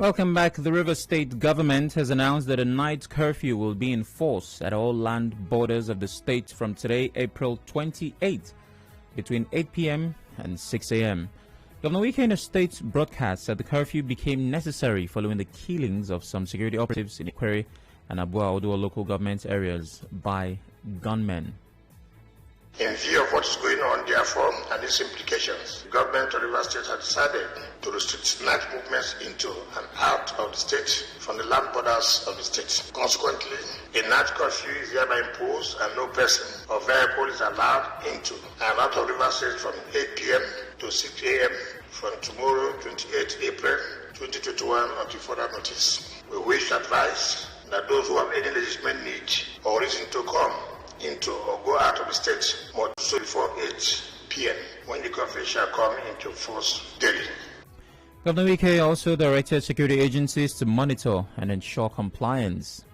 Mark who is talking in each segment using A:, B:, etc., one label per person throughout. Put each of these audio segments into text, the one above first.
A: Welcome back. The River State government has announced that a night curfew will be in force at all land borders of the state from today, April 28, between 8 p.m. and 6 a.m. Governor Wike in a state broadcast said the curfew became necessary following the killings of some security operatives in Ikwere and Abua Oduo local government areas by gunmen.
B: In view of what is going on, therefore, and its implications, the government of Rivers State has decided to restrict night movements into and out of the state from the land borders of the state. Consequently, a night curfew is hereby imposed and no person or vehicle is allowed into and out of Rivers State from 8 p.m. to 6 a.m. from tomorrow, 28 April 2021, until further notice. We wish to advise that those who have any legitimate need or reason to come into or go out of the state must do so before 8 p.m. when the curfew shall come into force daily.
A: Governor Wike also directed security agencies to monitor and ensure compliance.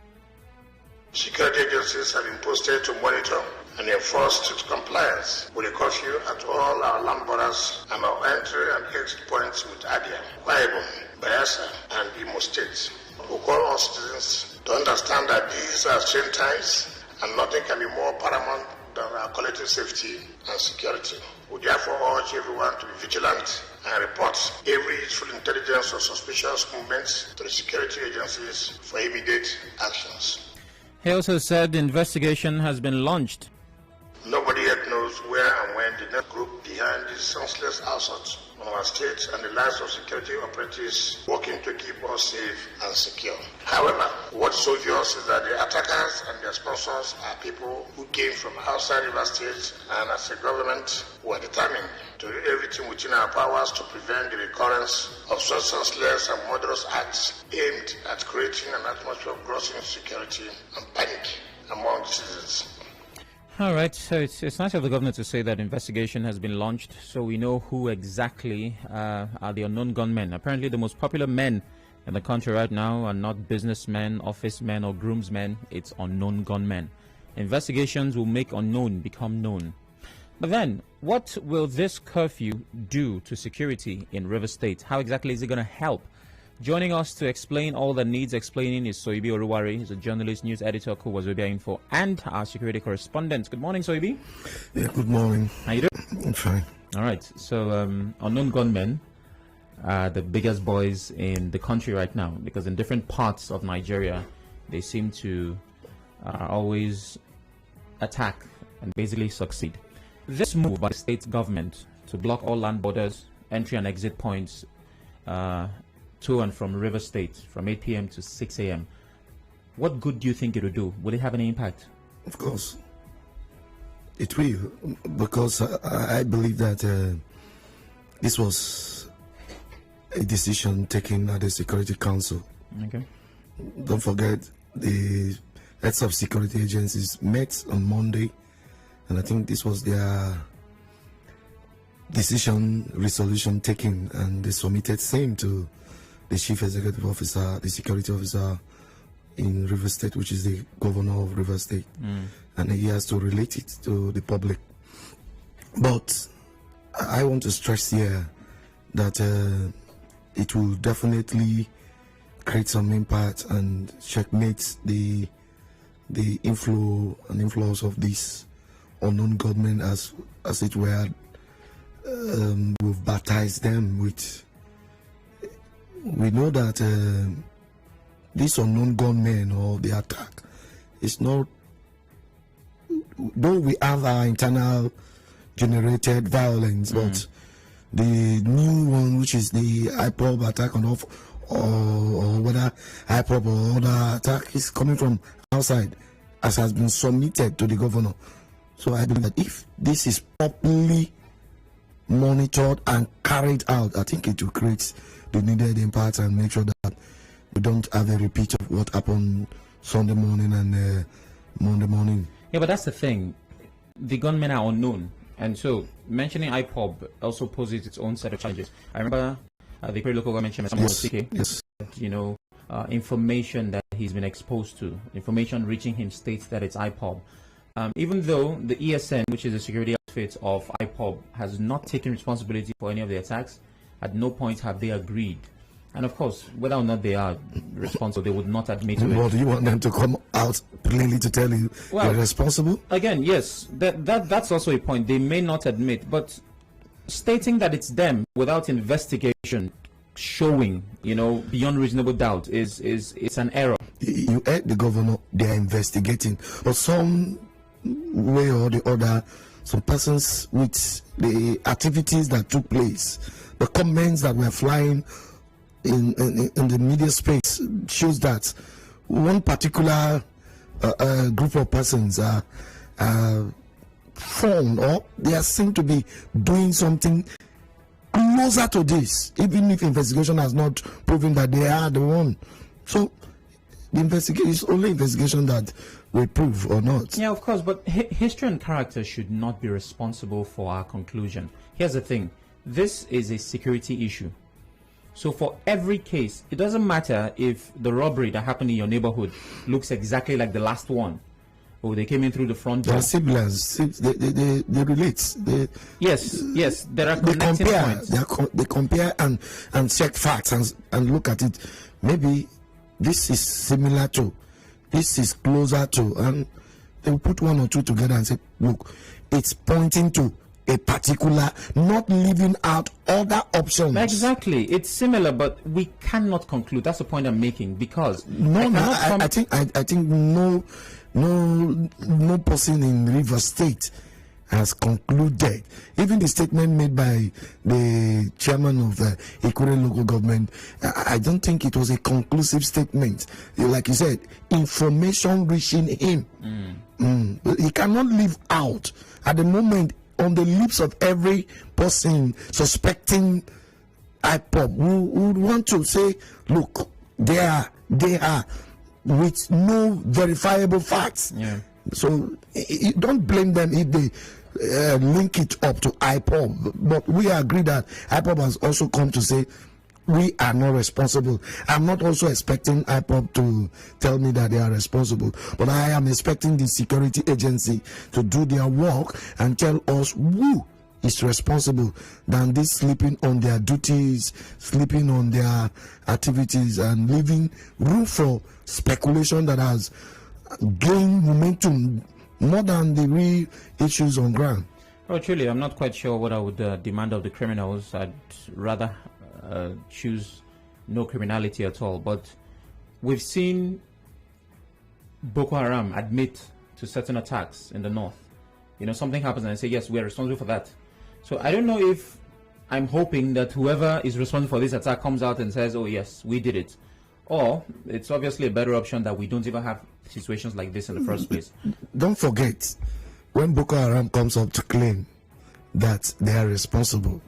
B: Security agencies have been posted to monitor and enforce strict compliance with the curfew at all our land borders and our entry and exit points with Abia, Kwaibo, Bayelsa, and Imo states. We call all citizens to understand that these are strange times and nothing can be more paramount than our collective safety and security. We therefore urge everyone to be vigilant and report every useful intelligence or suspicious movements to the security agencies for immediate actions.
A: He also said the investigation has been launched.
B: Nobody yet knows where and when the net group behind this senseless assault on our state and the lives of security operatives working to keep us safe and secure. However, what's obvious is that the attackers and their sponsors are people who came from outside River State, and as a government, we are determined to do everything within our powers to prevent the recurrence of such senseless and murderous acts aimed at creating an atmosphere of gross insecurity and panic among the citizens.
A: All right, so it's nice of the governor to say that investigation has been launched, so we know who exactly are the unknown gunmen. Apparently, the most popular men in the country right now are not businessmen, officemen, or groomsmen. It's unknown gunmen. Investigations will make unknown become known. But then, what will this curfew do to security in River State? How exactly is it going to help? Joining us to explain all that needs explaining is Soibi Oruwari. He's a journalist, news editor, Wazobia Info, and our security correspondent. Good morning, Soibi.
C: Yeah, good morning.
A: How you doing?
C: I'm fine.
A: All right. So, unknown gunmen are the biggest boys in the country right now, because in different parts of Nigeria, they seem to always attack and basically succeed. This move by the state government to block all land borders, entry and exit points, to and from River State from 8 p.m. to 6 a.m. What good do you think it will do? Will it have any impact?
C: Of course, it will, because I believe that this was a decision taken at the Security Council.
A: Okay.
C: Don't forget, the heads of security agencies met on Monday, and I think this was their resolution taken, and they submitted same to the chief executive officer, the security officer in River State, which is the governor of River State, and he has to relate it to the public. But I want to stress here that it will definitely create some impact and checkmate the influence of these unknown gunmen, as it were. We've baptized them with. We know that this unknown gunmen or the attack is not, though we have our internal generated violence, but the new one, which is the IPOB attack on off, or whether IPOB or other attack, is coming from outside, as has been submitted to the governor. So I believe that if this is properly monitored and carried out, I think it will create the needed impact and make sure that we don't have a repeat of what happened Sunday morning and Monday morning.
A: Yeah, but that's the thing. The gunmen are unknown. And so mentioning IPOB also poses its own set of challenges. I remember the very local government chairman, Sam Oracle Chinedu, information that he's been exposed to, information reaching him states that it's IPOB. Even though the ESN, which is the security outfit of IPOB, has not taken responsibility for any of the attacks, at no point have they agreed And of course, whether or not they are responsible, they would not admit to
C: Well,
A: it.
C: do you want them to come out plainly to tell you they're responsible?
A: Again, yes, that's also a point. They may not admit, but stating that it's them without investigation showing, beyond reasonable doubt it's an error.
C: You heard the governor, they are investigating, but some way or the other, some persons with the activities that took place, the comments that were flying in the media space shows that one particular group of persons are found, or they are seen to be doing something closer to this, even if investigation has not proven that they are the one. So the investigation is only investigation that will prove or not.
A: Yeah, of course, but history and character should not be responsible for our conclusion. Here's the thing. This is a security issue. So for every case, it doesn't matter if the robbery that happened in your neighborhood looks exactly like the last one. Oh, they came in through the front door.
C: They're siblings. They relate.
A: Yes. There are connecting points.
C: They compare and check facts and look at it. Maybe this is similar to, this is closer to, and they'll put one or two together and say, look, it's pointing to a particular, not leaving out other options.
A: Exactly. It's similar, but we cannot conclude. That's the point I'm making, because
C: I think no person in River State has concluded. Even the statement made by the chairman of the Ikure local government, I don't think it was a conclusive statement. Like you said, information reaching him. He cannot leave out at the moment on the lips of every person suspecting IPOB who would want to say, look, they are with no verifiable facts.
A: Yeah.
C: So don't blame them if they link it up to IPOB. But we agree that IPOB has also come to say we are not responsible. I'm not also expecting IPOB to tell me that they are responsible, but I am expecting the security agency to do their work and tell us who is responsible than this sleeping on their duties, sleeping on their activities, and leaving room for speculation that has gained momentum more than the real issues on ground.
A: Oh, truly, I'm not quite sure what I would demand of the criminals. I'd rather choose no criminality at all. But we've seen Boko Haram admit to certain attacks in the north. Something happens and they say, yes, we are responsible for that. So I don't know if I'm hoping that whoever is responsible for this attack comes out and says, oh yes, we did it. Or it's obviously a better option that we don't even have situations like this in the first place.
C: Don't forget, when Boko Haram comes up to claim that they are responsible,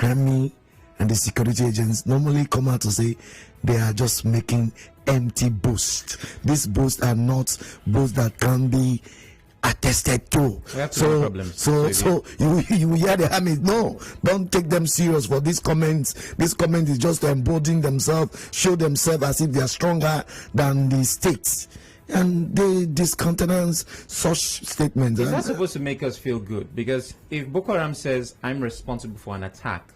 C: Army and the security agents normally come out to say they are just making empty boasts. These boasts are not boasts that can be attested to. So you hear the army, no, don't take them serious for these comments. This comment is just to embolden themselves, show themselves as if they are stronger than the states, and they discountenance such statements.
A: It's not supposed to make us feel good, because if Boko Haram says I'm responsible for an attack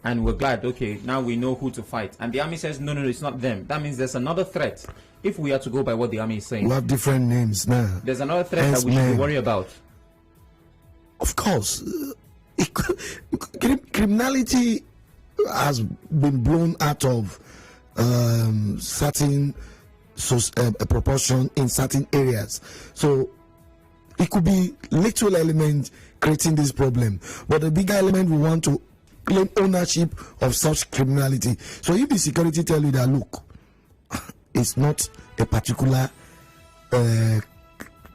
A: and we're glad, okay, now we know who to fight, and the army says no, it's not them, that means there's another threat. If we are to go by what the army is saying,
C: we have different names now.
A: There's another threat that we should worry about.
C: Of course, criminality has been blown out of certain proportion in certain areas. So it could be little element creating this problem, but the bigger element we want to claim ownership of such criminality. So if the security tell you that, look, it's not a particular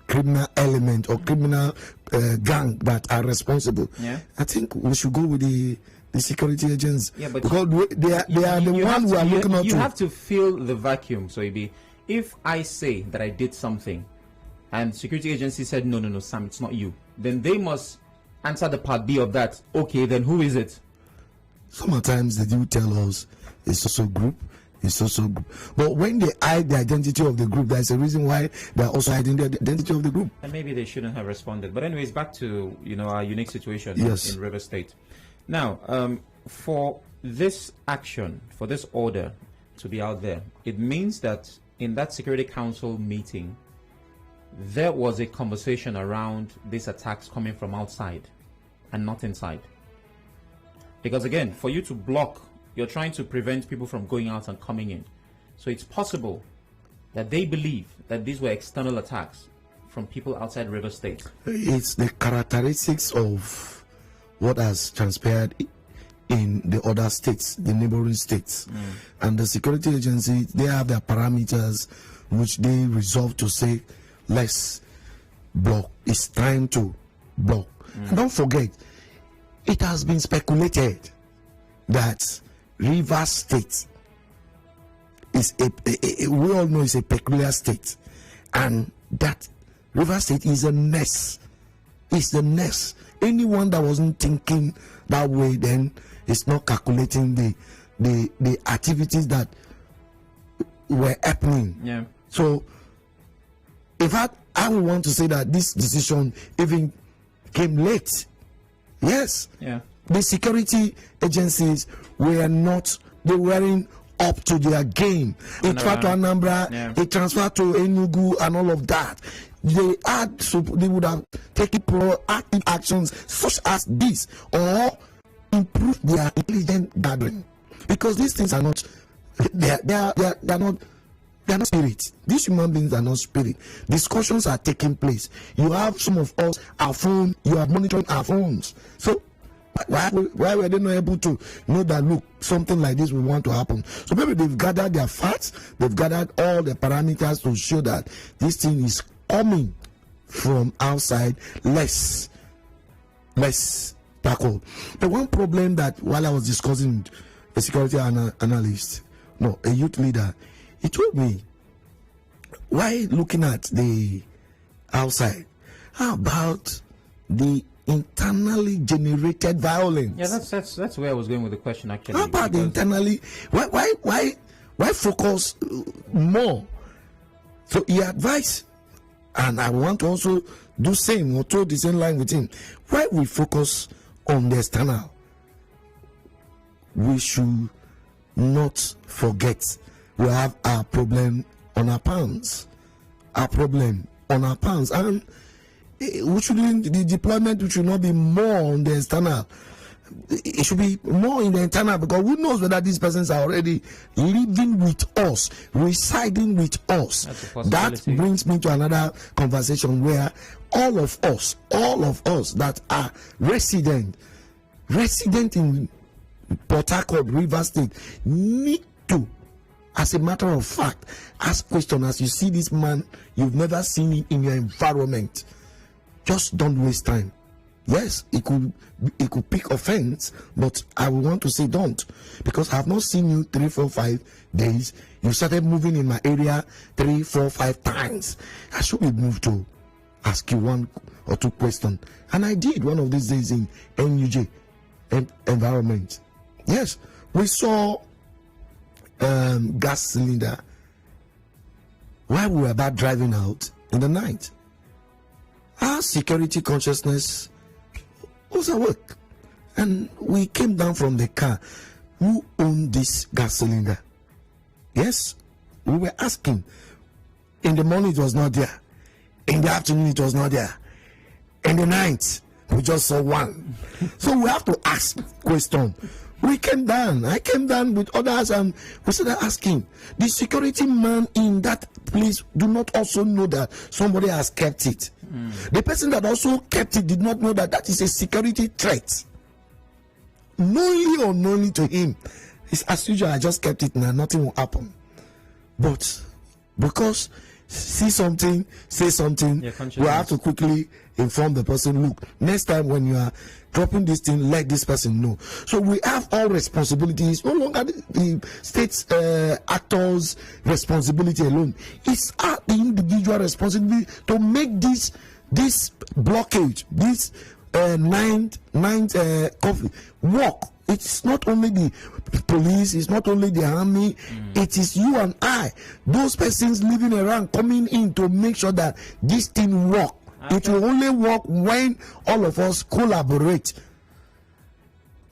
C: criminal element or criminal gang that are responsible, I think we should go with the security agents, because they are the ones who are looking up to.
A: You have to fill the vacuum. So if I say that I did something and security agency said no, Sam, it's not you, then they must answer the part B of that. Okay, then who is it?
C: Sometimes they do tell us it's also group. But when they hide the identity of the group, there's a reason why they're also hiding the identity of the group.
A: And maybe they shouldn't have responded. But anyways, back to our unique situation in River State. Now, for this action, for this order to be out there, it means that in that Security Council meeting, there was a conversation around these attacks coming from outside and not inside. Because again, for you to block, you're trying to prevent people from going out and coming in. So it's possible that they believe that these were external attacks from people outside River State.
C: It's the characteristics of what has transpired in the other states, the neighboring states. And the security agency, they have their parameters which they resolve to say, let's block. It's time to block. And don't forget, it has been speculated that River State is we all know it's a peculiar state, and that River State is a nest. It's the nest. Anyone that wasn't thinking that way then is not calculating the activities that were happening.
A: Yeah.
C: So, in fact, I would want to say that this decision even came late. Yes.
A: Yeah.
C: The security agencies were not, they weren't up to their game. It transferred to Anambra, it transferred to Enugu and all of that. They had, so they would have taken proactive actions such as this, or improve their intelligence gathering. Because these things are not, they're not spirit. These human beings are not spirit. Discussions are taking place. You have some of us, our phone, you are monitoring our phones. So why were they not able to know that, look, something like this will want to happen? So maybe they've gathered their facts, they've gathered all the parameters to show that this thing is coming from outside, less tackle. The one problem that while I was discussing a security analyst, no, a youth leader, he told me, why looking at the outside, how about the internally generated violence?
A: Yeah, that's where I was going with the question actually.
C: How about the internally? Why focus more? So he advised, and I want to also do same or throw the same line with him. Why we focus on the external? We should not forget we have our problem on our palms. Our problem on our palms. And the deployment should not be more on the external. It should be more in the internal, because who knows whether these persons are already living with us, residing with us. That brings me to another conversation where all of us that are resident in Port Harcourt, River State, need to, as a matter of fact, ask questions. As you see this man, you've never seen him in your environment. Just don't waste time. Yes, it could pick offense, but I would want to say don't, because I have not seen you 3, 4, 5 days. You started moving in my area 3, 4, 5 times. I should be moved to ask you 1 or 2 questions, and I did one of these days in NUJ environment. Yes, we saw gas cylinder while we were about driving out in the night. Our security consciousness was at work, and we came down from the car. Who owned this gas cylinder? Yes, we were asking. In the morning it was not there, in the afternoon it was not there, in the night we just saw one. So we have to ask question. We came down, I came down with others, and we started asking, the security man in that place do not also know that somebody has kept it? The person that also kept it did not know that that is a security threat. Knowingly or unknowingly to him, it's as usual, I just kept it now, nothing will happen. But because see something, say something, we have to quickly inform the person, look, next time when you are dropping this thing, let this person know. So we have all responsibilities, no longer the state's actors' responsibility alone. It's the individual responsibility to make this blockage, this ninth conflict work. It's not only the police, it's not only the army, it is you and I, those persons living around, coming in to make sure that this thing works. It will only work when all of us collaborate.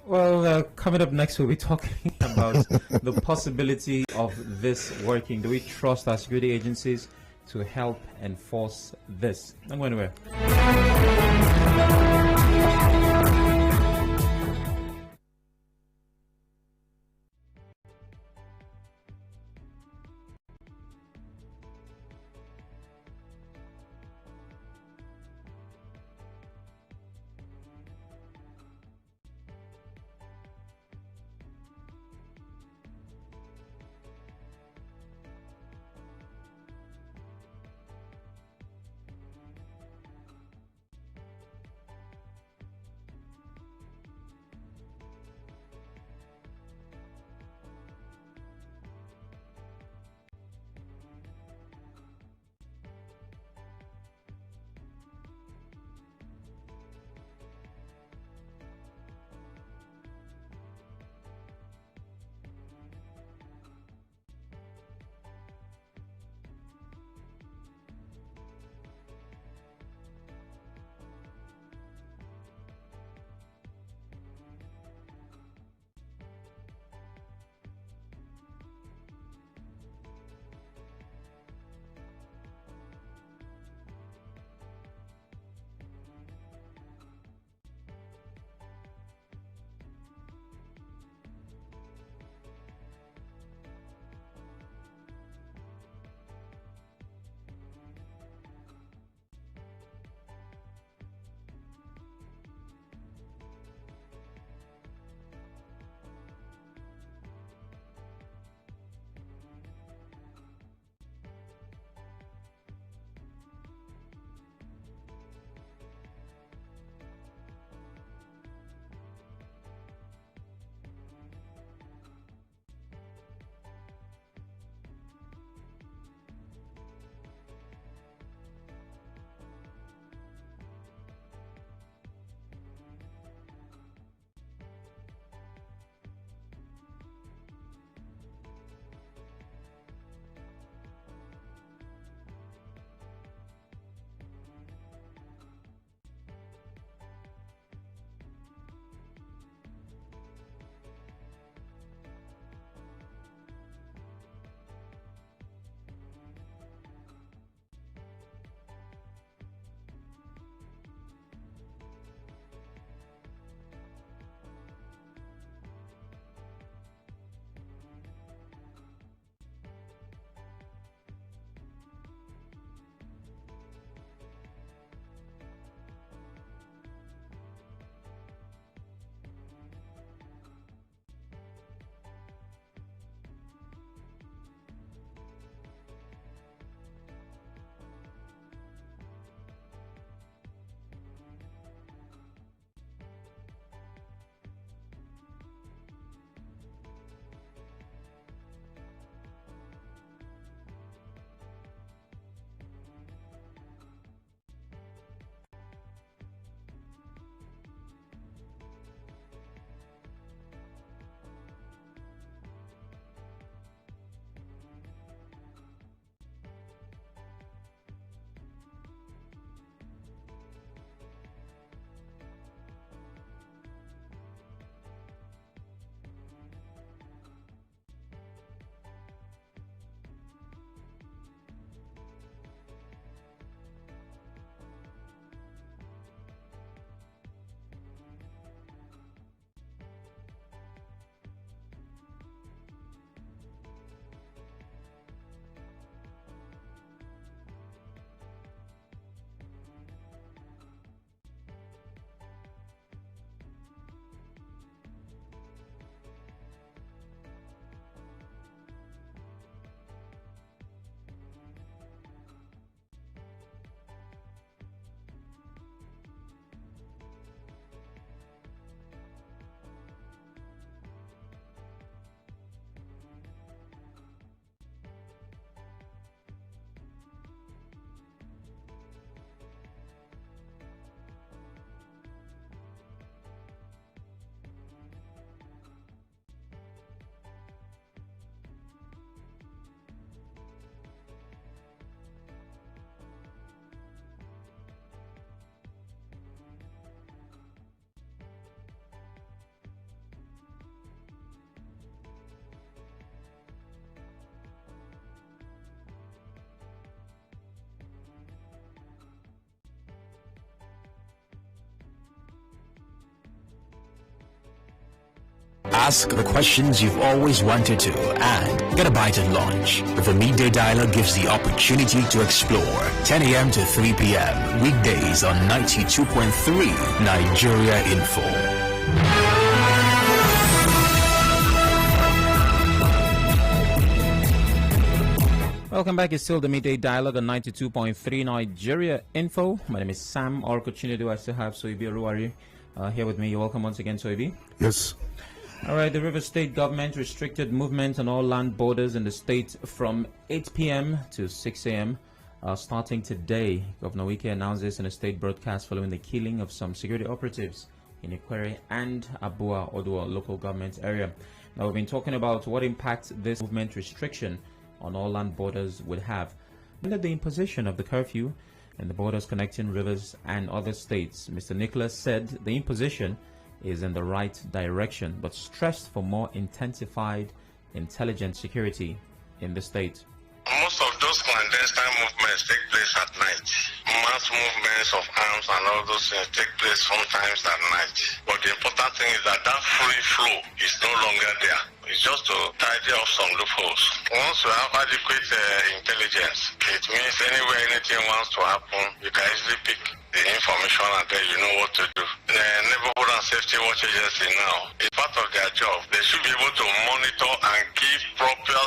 A: Well, coming up next, we'll be talking about the possibility of this working. Do we trust our security agencies to help enforce this? I'm going anywhere.
D: ask the questions you've always wanted to, and get a bite at lunch. The Midday Dialogue gives the opportunity to explore. 10 a.m. to 3 p.m. weekdays on 92.3 Nigeria Info.
A: Welcome back. It's still the Midday Dialogue on 92.3 Nigeria Info. My name is Sam Oracle Chinedu. I still have Soibi Aruwari here with me. You're welcome once again, Soibi.
C: Yes.
A: All right. The River State government restricted movement on all land borders in the state from 8 p.m. to 6 a.m. Starting today. Governor Wike announced this in a state broadcast following the killing of some security operatives in Ikwere and Abua Odua local government area. Now, we've been talking about what impact this movement restriction on all land borders would have. Under the imposition of the curfew and the borders connecting rivers and other states, Mr. Nicholas said the imposition is in the right direction, but stressed for more intensified intelligent security in the state.
B: Most of those clandestine movements take place at night. Mass movements of arms and all those things take place sometimes at night. But the important thing is that that free flow is no longer there. It's just to tidy up some loopholes. Once you have adequate intelligence, it means anywhere anything wants to happen, you can easily pick the information and then you know what to do. The Neighborhood and Safety Watch Agency now is part of their job. They should be able to monitor and give proper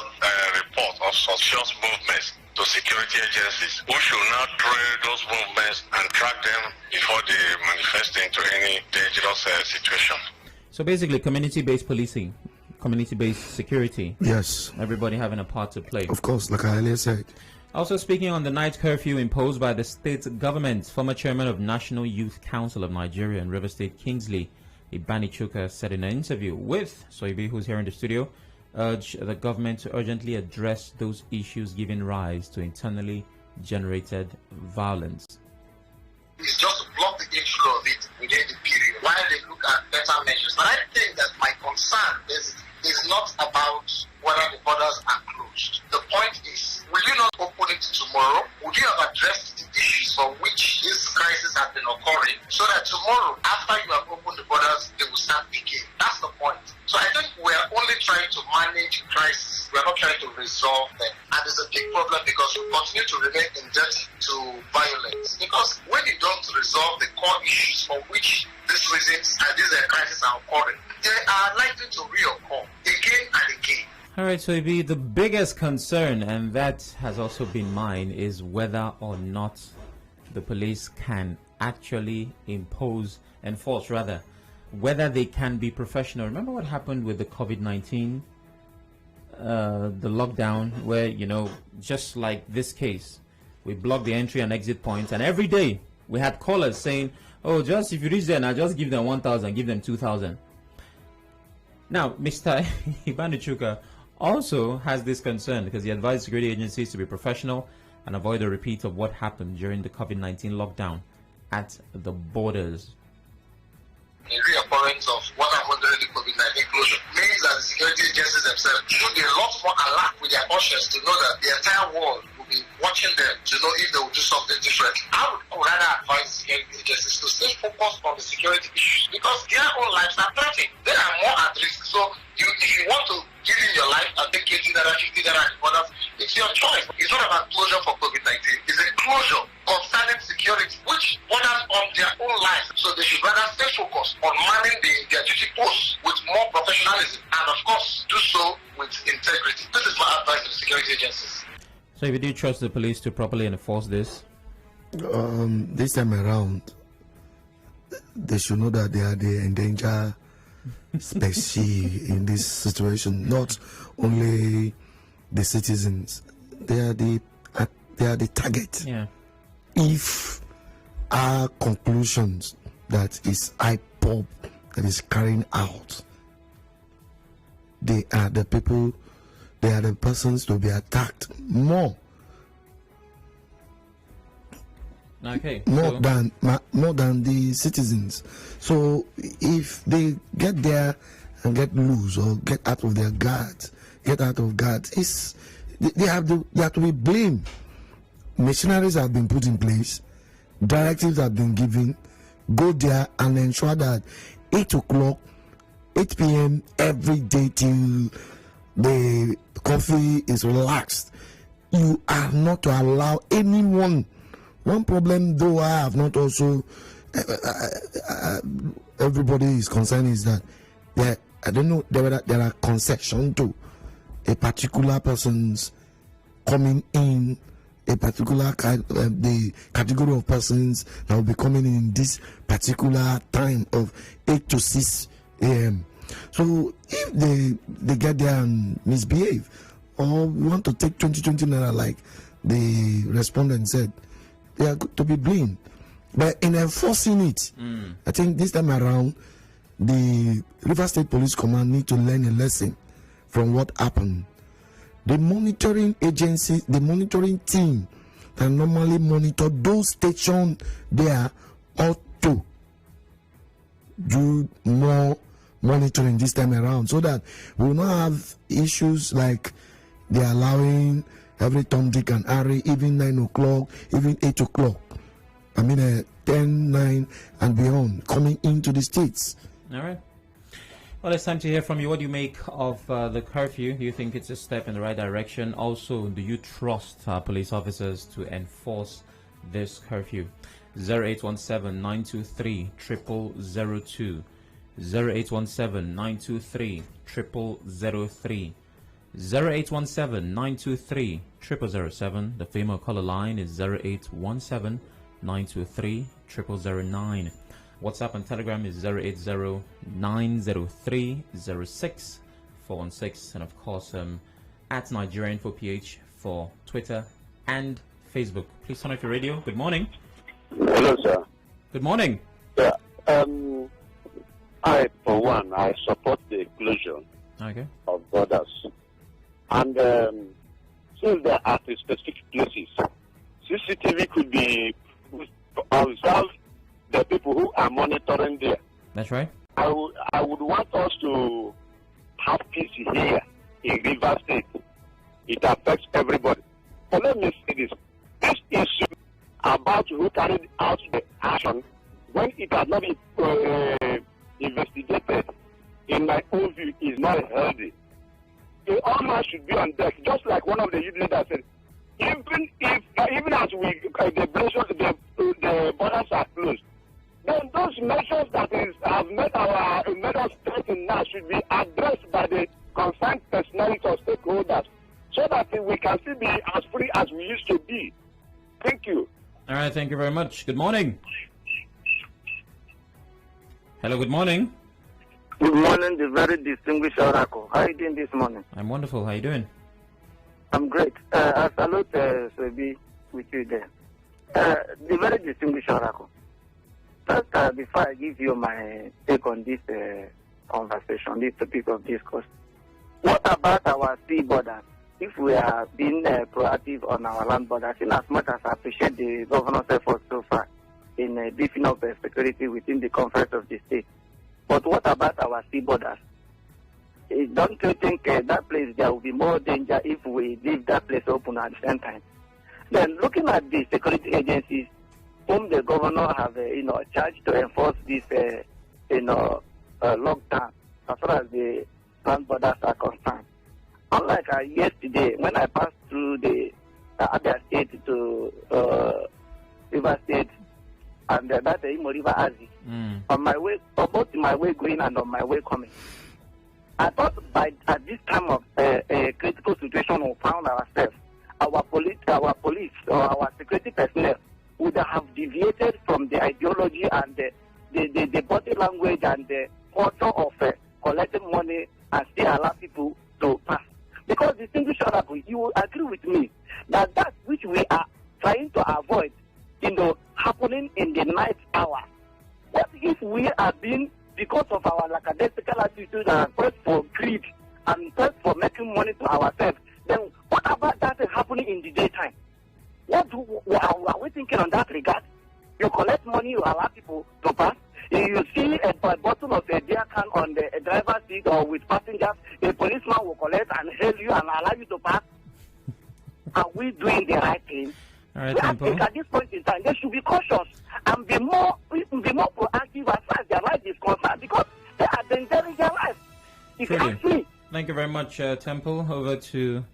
B: report of suspicious movements to security agencies, who should now trail those movements and track them before they manifest into any dangerous situation.
A: So basically, community-based policing, community-based security.
C: Yes.
A: Everybody having a part to play.
C: Of course, like I earlier said.
A: Also speaking on the night curfew imposed by the state government, former chairman of National Youth Council of Nigeria and River State Kingsley Ibanichuka said in an interview with Soibi, who's here in the studio, urged the government to urgently address those issues giving rise to internally generated violence.
E: It's just to block the inflow of it within the period while they look at better measures. But I think that my concern is not about whether the borders are closed. The point is, will you not open it tomorrow? Would you have addressed the issues for which this crisis has been occurring so that tomorrow, after you have opened the borders, they will start again? That's the point. So I think we are only trying to manage crisis. We are not trying to resolve them. And it's a big problem because we continue to remain indebted to violence. Because when you don't resolve the core issues for which these reasons and these crises are occurring, they are likely to reoccur again and again.
A: All right, so the biggest concern, and that has also been mine, is whether or not the police can actually enforce, whether they can be professional. Remember what happened with the COVID-19, the lockdown, where, just like this case, we blocked the entry and exit points, and every day we had callers saying, oh, just if you reach there now, just give them 1,000, give them 2,000. Now, Mr. Ibanichuka also has this concern because he advised security agencies to be professional and avoid a repeat of what happened during the COVID-19 lockdown at the borders.
E: The reoccurrence of what happened during the COVID-19 closure means that the security agencies themselves should be a lot more alert with their conscience to know that the entire world will be watching them to know if they will do something different. I would rather advise security agencies to stay focused on the security issues because their own lives are threatened. They are more at risk. So if you want to give in your life and take 80 naira, 50 naira, it's your choice. It's not about closure for COVID-19. It's a closure concerning security, which borders on their own lives. So they should rather stay focused on manning their duty posts with more professionalism and, of course, do so with integrity. This is my advice to the security agencies.
A: So if you do trust the police to properly enforce this?
C: This time around, they should know that they are the endangered species in this situation. Not only the citizens, they are the target.
A: Yeah.
C: If our conclusions that is IPOB that is carrying out, they are the people, they are the persons to be attacked more.
A: Okay.
C: More than the citizens. So if they get there and get loose or get out of their guards, they have to be blamed. Machineries have been put in place, directives have been given. Go there and ensure that 8 o'clock 8 p.m. every day till the coffee is relaxed. You are not to allow anyone. One problem, though, I have not also. Everybody is concerned is that I don't know, there are concessions to a particular person's coming in, a particular the category of persons that will be coming in this particular time of 8 to 6 a.m. So if they get there and misbehave, or want to take 20 naira like the respondent said, they are to be blamed. But in enforcing it, I think this time around, the River State Police Command need to learn a lesson from what happened. The monitoring agency, the monitoring team that normally monitor those stations there ought to do more monitoring this time around, so that we will not have issues like they are allowing every Tom, Dick and Harry, even 9 o'clock, even 8 o'clock. 10, 9 and beyond coming into the states.
A: All right. Well, it's time to hear from you. What do you make of the curfew? Do you think it's a step in the right direction? Also, do you trust police officers to enforce this curfew? 0817-923-0002. 0817-923-0003. 0817-923-0007. The female caller line is 0817-923-0009. WhatsApp and Telegram is 080-903-06-416. And of course, at Nigerian for PH for Twitter and Facebook. Please turn off your radio. Good morning.
F: Hello, sir.
A: Good morning.
F: Yeah. I, for one, I support the inclusion of borders. And since they are at specific places, CCTV could be observe the people who are monitoring there.
A: That's right.
F: I would want us to have peace here in River State. It affects everybody. But let me say this. This issue about who carried out the action, when it has not been investigated, in my own view, is not healthy. All hands should be on deck, just like one of the youth leaders said. Even as the borders are closed, then those measures that have made us threatened now should be addressed by the concerned personnel or stakeholders, so that we can still be as free as we used to be. Thank you.
A: All right, thank you very much. Good morning. Hello, good morning.
G: Good morning, the very distinguished Oracle. How are you doing this morning?
A: I'm wonderful. How are you doing?
G: I'm great. I salute Sebi with you there. The very distinguished Oracle. First, before I give you my take on this conversation, this topic of discourse, what about our sea borders? If we are being proactive on our land borders, in as much as I appreciate the governor's efforts so far in beefing up security within the confines of the state, but what about our sea borders? Don't you think that place there will be more danger if we leave that place open at the same time? Then looking at the security agencies whom the governor have charged to enforce this lockdown as far as the land borders are concerned. Unlike yesterday when I passed through the Abia State to River State and that's the Imo River Azi. On my way, both my way going and on my way coming, I thought at this time of a critical situation we found ourselves, our police or our security personnel would have deviated from the ideology and the body language and the culture of collecting money and still allow people to pass. Because distinguished Honorable, you will agree with me that that which we are trying to avoid, happening in the night hour. What if we are being, because of our lackadaisical attitude and quest for greed and quest for making money to ourselves, then what about that happening in the daytime? What are we thinking on that regard? You collect money, you allow people to pass. You see a bottle of a beer can on the driver's seat or with passengers, a policeman will collect and hail you and allow you to pass. Are we doing the right thing?
A: All right,
G: I think at this point in time, they should be cautious and be more proactive as far as their life is concerned, because they are endangering their life.
F: It's
A: Truly.
F: free.
A: Thank you very much, Temple. Over to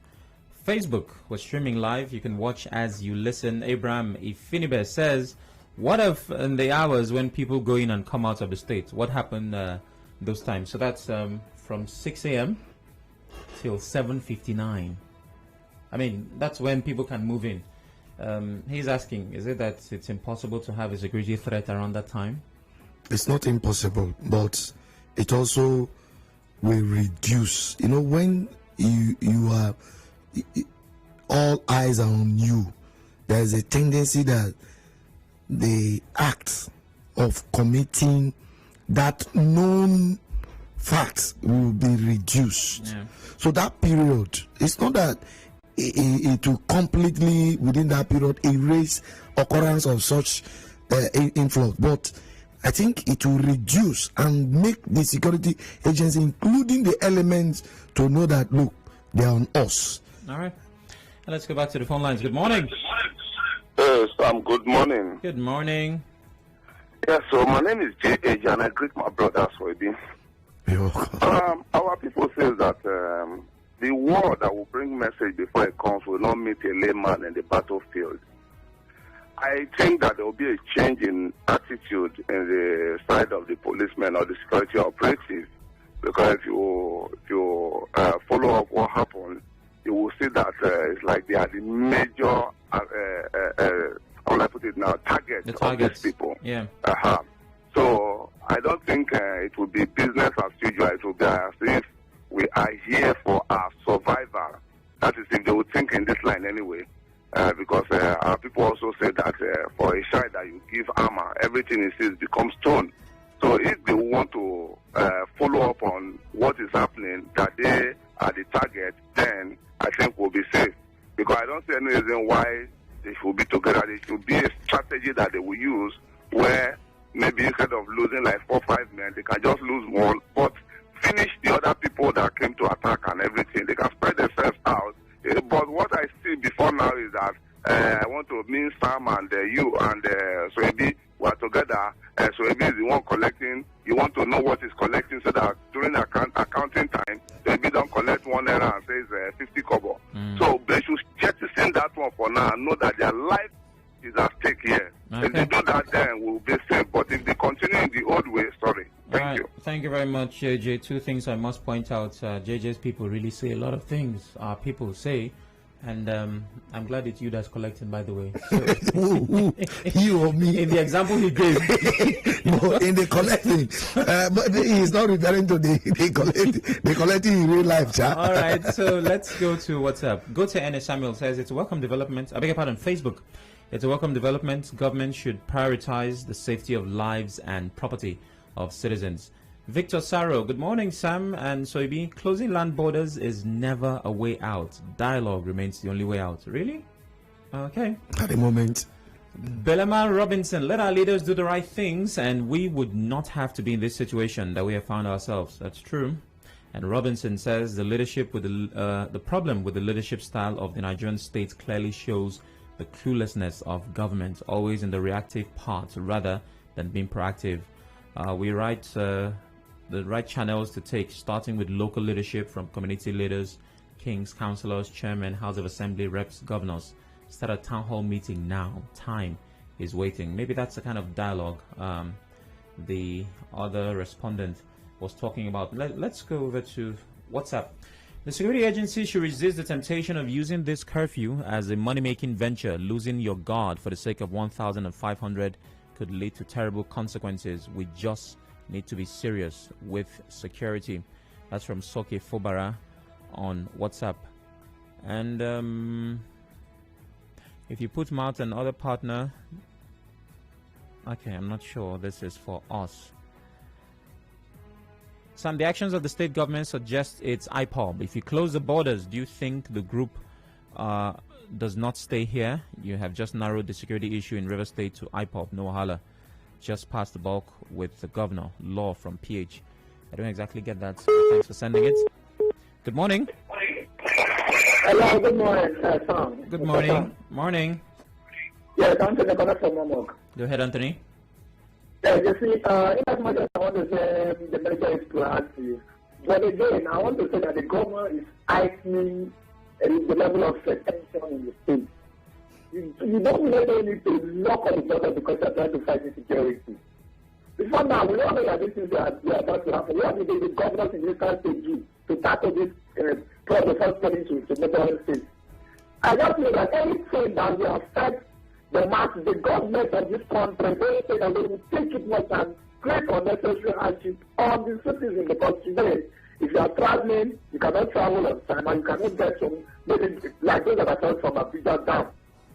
A: Facebook. We're streaming live. You can watch as you listen. Abraham Ifinibe says, what if in the hours when people go in and come out of the state? What happened those times? So that's from 6 a.m. till 7:59. I mean, that's when people can move in. He's asking, is it that it's impossible to have a security threat around that time?
C: It's not impossible, but it also will reduce. You know, when you are all eyes are on you, there's a tendency that the act of committing that known fact will be reduced.
A: Yeah.
C: So that period, it's not that it will completely within that period erase occurrence of such influx, but I think it will reduce and make the security agency, including the elements, to know that look, they are on us.
A: All right. And let's go back to the phone lines. Good morning.
H: Sam, good morning.
A: Good morning.
H: Yeah, so my name is J.H. and I greet my brothers for it. Our people say that the war that will bring message before it comes will not meet a layman in the battlefield. I think that there will be a change in attitude in the side of the policemen or the security operatives, because if you follow up what happened, you will see that it's like they are the major, how will I put it now, target of these people.
A: Yeah.
H: So I don't think it will be business as usual. It will be as if we are here for our survival. That is if they would think in this line anyway. Because our people also say that for a child that you give armor, everything he sees becomes stone. So if they want to follow up on what is happening, that they are the target, then I think we'll be safe. Because I don't see any reason why they should be together. There should be a strategy that they will use where maybe instead of losing like 4 or 5 men, they can just lose one, but finish the other people that came to attack and everything. They can spread themselves out. But what I see before now is that I want to mean Sam and you and Soebi were together. Soebi is the one collecting. You want to know what is collecting so that during accounting time, Soebi don't collect 1 naira and says 50 kobo. So they should jettison that one for now and know that their life is at stake here.
A: Okay.
H: If they do that, then we'll be safe. But if they continue in the old way, sorry. Thank you.
A: Thank you very much, JJ. 2 things I must point out. JJ's people really say a lot of things. Our people say, and I'm glad it's you that's collecting, by the way. So,
C: You or me?
A: in the example he gave.
C: No, in the collecting, but he's not referring to the collecting in real life, Cha.
A: All right, so let's go to WhatsApp. Go to NS Samuel says it's a welcome development. I beg your pardon, Facebook. It's a welcome development. Government should prioritize the safety of lives and property of citizens. Victor Saro, good morning, Sam and Soibi. Closing land borders is never a way out. Dialogue remains the only way out. Really? Okay.
C: At the moment.
A: Belema Robinson, let our leaders do the right things and we would not have to be in this situation that we have found ourselves. That's true. And Robinson says the leadership with the problem with the leadership style of the Nigerian state clearly shows the cluelessness of government, always in the reactive part rather than being proactive. We write the right channels to take, starting with local leadership from community leaders, kings, councillors, chairmen, House of Assembly, reps, governors. Start a town hall meeting now. Time is waiting. Maybe that's the kind of dialogue the other respondent was talking about. Let's go over to WhatsApp. The security agency should resist the temptation of using this curfew as a money-making venture. Losing your guard for the sake of 1,500 could lead to terrible consequences. We just need to be serious with security. That's from Soke Fobara on WhatsApp. And if you put mouth and other partner, okay, I'm not sure this is for us. Sam, the actions of the state government suggest it's IPOB. If you close the borders, do you think the group does not stay here? You have just narrowed the security issue in River State to IPOB, no wahala. Just passed the bulk with the governor. Law from PH. I don't exactly get that, so thanks for sending it. Good morning.
G: Hello, good morning, Sam.
A: Good morning. Morning.
G: Yes, Anthony from Momok.
A: Go ahead, Anthony.
G: Yes, you see, in as much as I want to say the military is proactive,
F: But again, I want to say that the government is heightening the level of tension in the state. You don't necessarily need to lock on the border because you're trying to fight insecurity. Before now, we all know that this is about to happen. What did the governors in this country do to tackle this problem first getting to neighboring states? I just know that anything that will affect the masses, the government of this country, they say that they will take it much and create unnecessary hardship on the citizens, because today, if you are traveling, you cannot travel on time and you cannot get some, maybe like those that are coming from Abuja down.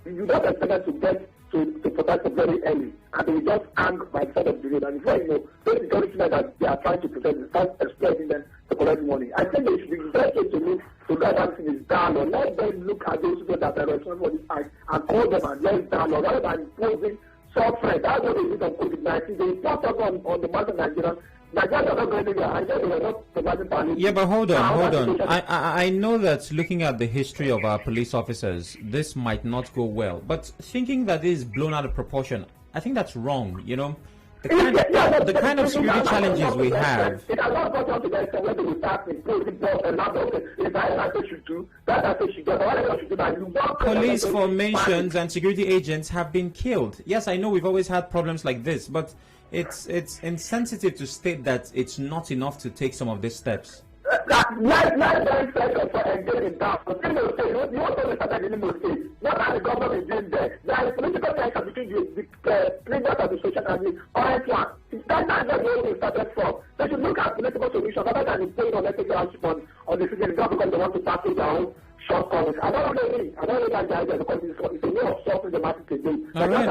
F: You don't expect them to get to protect very early, and they will just hang by the side of the road. And before you know, those security men that they are trying to protect, they start exploiting them to collect money. I think they should be very to look at everything is down, or let them look at those people that are responsible for this act and call them and let down, or rather than imposing suffering. That's what they did on COVID-19. They import us on the matter of Nigeria.
A: Yeah, but hold on. I know that looking at the history of our police officers, this might not go well. But thinking that this is blown out of proportion, I think that's wrong. You know, the kind of security challenges we have. Police formations and security agents have been killed. Yes, I know we've always had problems like this, but it's insensitive to state that it's not enough to take some of these steps.
F: Shortcomings. I don't really like the idea because it's a way of solving the market today.
A: All right.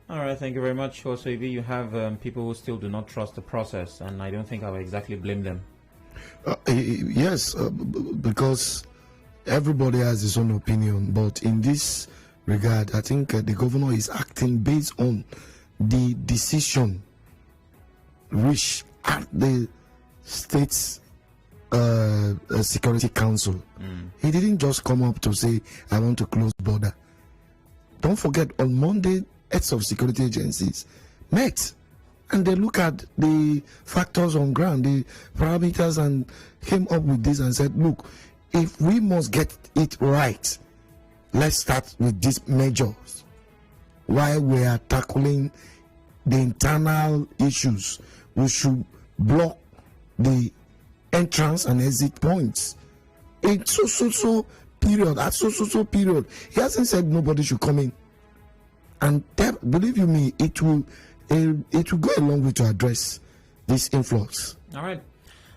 F: All
A: right, thank you very much. Also, if you have people who still do not trust the process, and I don't think I will exactly blame them.
C: Yes, because everybody has his own opinion, but in this regard, I think the governor is acting based on the decision reached at the state's Security Council. He didn't just come up to say, I want to close border. Don't forget, on Monday, heads of security agencies met and they look at the factors on ground, the parameters, and came up with this and said, look, if we must get it right, let's start with these measures while we are tackling the internal issues. We should block the entrance and exit points in so period, at so period. He hasn't said nobody should come in, and that, believe you me, it will go a long way to address this influx.
A: All right,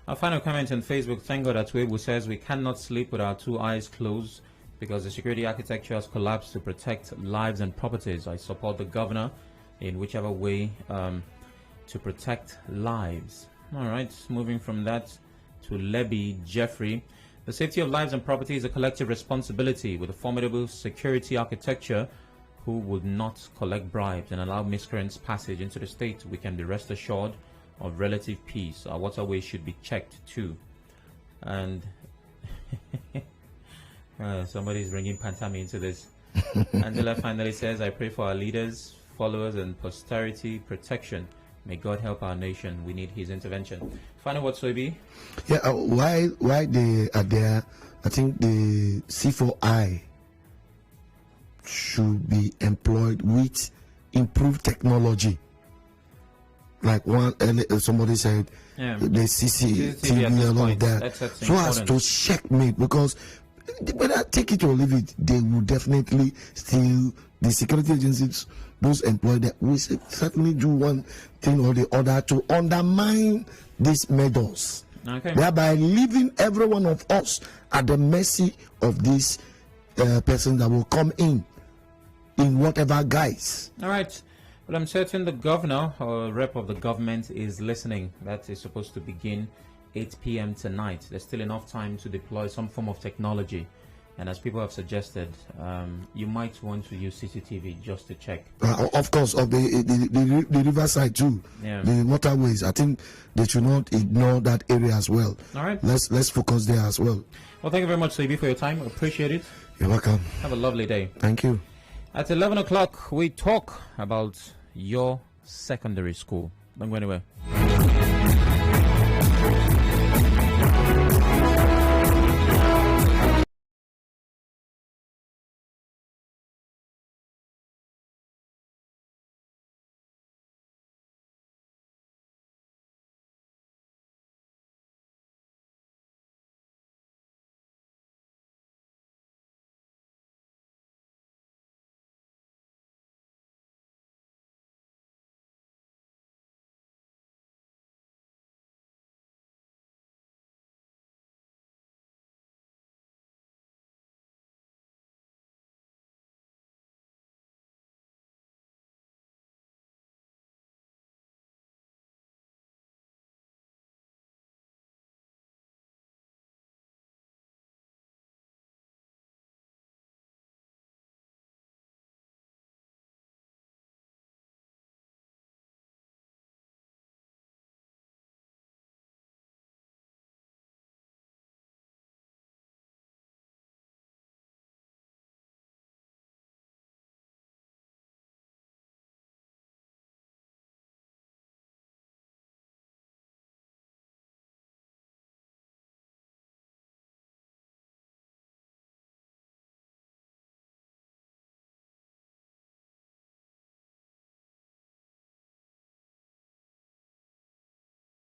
A: our final comment on Facebook. Thank God that Weibo says we cannot sleep with our two eyes closed because the security architecture has collapsed to protect lives and properties. I support the governor in whichever way to protect lives. All right, moving from that to Lebby Jeffrey. The safety of lives and property is a collective responsibility. With a formidable security architecture who would not collect bribes and allow miscreants passage into the state, we can be rest assured of relative peace. Our waterways should be checked too. And somebody's bringing Pantami into this. Angela finally says, I pray for our leaders, followers, and posterity protection. May God help our nation. We need his intervention. Final word, Soibi?
C: Yeah, why they are there, I think the C4I should be employed with improved technology. Like somebody said, the CCTV and all of that. So as to checkmate, because whether take it or leave it, they will definitely still, the security agencies, those employed, that will certainly do one thing or the other to undermine these measures, thereby leaving every one of us at the mercy of this person that will come in whatever guise.
A: All right. Well, I'm certain the governor or rep of the government is listening. That is supposed to begin 8 p.m. tonight. There's still enough time to deploy some form of technology. And as people have suggested, you might want to use CCTV just to check.
C: Of course, of the riverside too, the waterways. I think they should not ignore that area as well.
A: All right.
C: Let's focus there as well.
A: Well, thank you very much, Soibi, for your time. Appreciate it.
C: You're welcome.
A: Have a lovely day.
C: Thank you.
A: At 11 o'clock, we talk about your secondary school. Don't go anywhere.